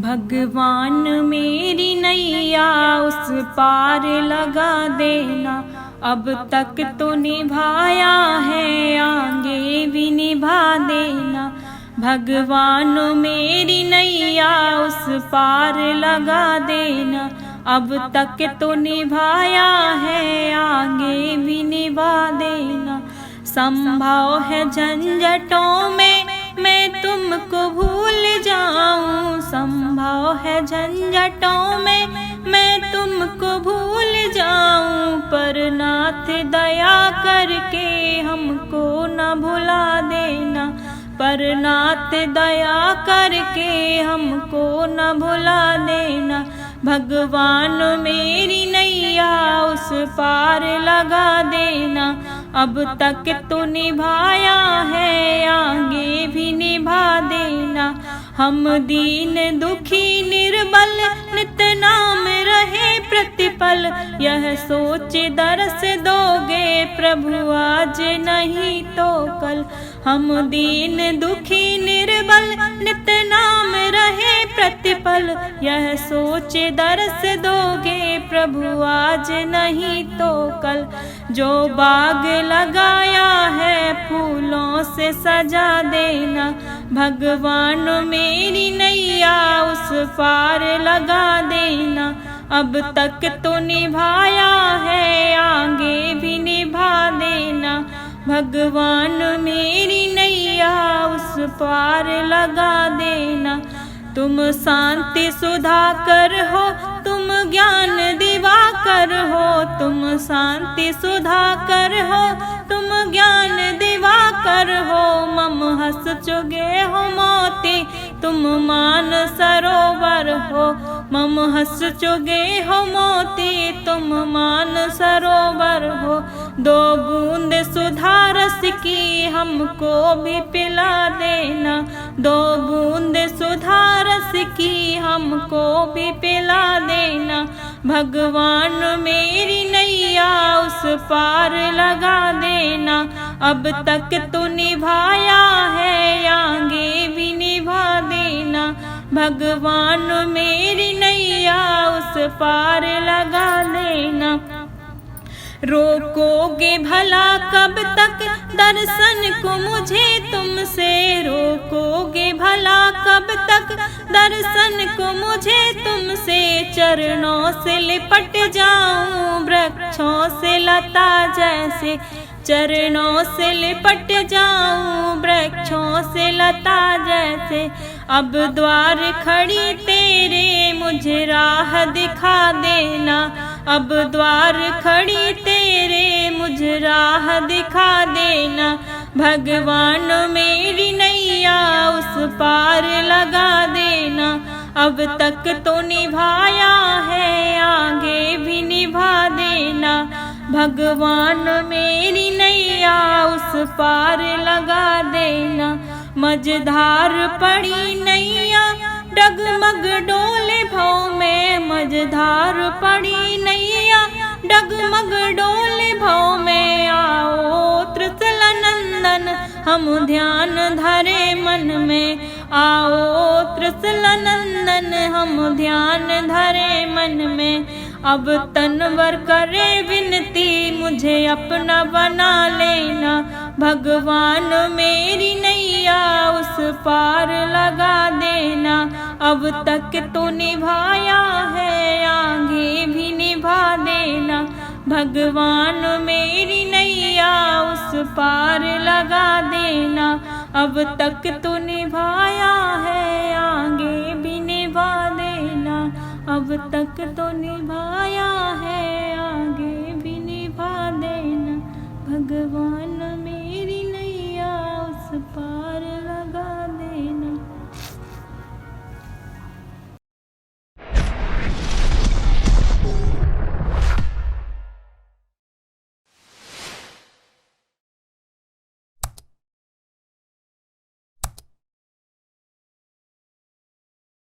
भगवान मेरी नैया उस पार लगा देना। अब तक तो निभाया है, आगे भी निभा देना। भगवान मेरी नैया उस पार लगा देना। अब तक तो निभाया है, आगे भी निभा देना। संभव है झंझटों में मैं तुमको भूल जाऊं, संभव है झंझटों में मैं तुमको भूल जाऊं, पर नाथ दया करके हमको न भुला देना। पर नाथ दया करके हमको न भुला देना। भगवान मेरी नैया उस पार लगा देना। अब तक तो निभाया है, आगे भी निभा देना। हम दीन दुखी निर्बल नित नाम रहे प्रतिपल, यह सोच दरस दोगे प्रभु आज नहीं तो कल। हम दीन दुखी निर्बल नित नाम रहे प्रतिपल, यह सोच दरस दोगे प्रभु आज नहीं तो कल। जो बाग लगाया है फूलों से सजा देना। भगवान मेरी नैया उस पार लगा देना। अब तक तो निभाया है, आगे भी निभा देना। भगवान मेरी नैया उस पार लगा देना। तुम शांति सुधाकर हो, तुम ज्ञान दिवाकर हो। तुम शांति सुधाकर हो, तुम ज्ञान दिवाकर हो। मम हस चुगे हो मोती, तुम मान सरोवर हो। मम हस चुगे हो मोती, तुम मान सरोवर हो। दो बूंद सुधा रस की हमको भी पिला देना। दो बूंद सुधा रस की हमको भी पिला देना। भगवान मेरी नैया उस पार लगा देना। अब तक तो निभाया है, आगे भी निभा देना। भगवान मेरी नैया उस पार लगा देना। रोकोगे भला कब तक दर्शन को मुझे तुमसे, रोकोगे भला कब तक दर्शन को मुझे तुमसे। चरणों से लिपट जाऊं वृक्षों से लता जैसे, चरणों से लिपट जाऊं वृक्षों से लता जैसे। अब द्वार खड़ी तेरे मुझे राह दिखा देना। अब द्वार खड़ी तेरे मुझे राह दिखा देना। भगवान मेरी नैया उस पार लगा देना। अब तक तो निभाया है, आगे भी निभा देना। भगवान मेरी नैया उस पार लगा देना। मझधार पड़ी नैया डगमग डोले भव में। मझधार पड़ी नैया डगमग डोले भव में। आओ त्रिशूल नंदन हम ध्यान धरे मन में। आओ त्रिशूल नंदन हम ध्यान धरे मन में। अब तनवर करे विनती मुझे अपना बना लेना। भगवान मेरी नैया उस पार लगा देना। अब तक तो निभाया है, आगे भी निभा देना। भगवान मेरी नैया उस पार लगा देना। अब तक तो निभाया है, आगे भी निभा देना। अब तक तो निभाया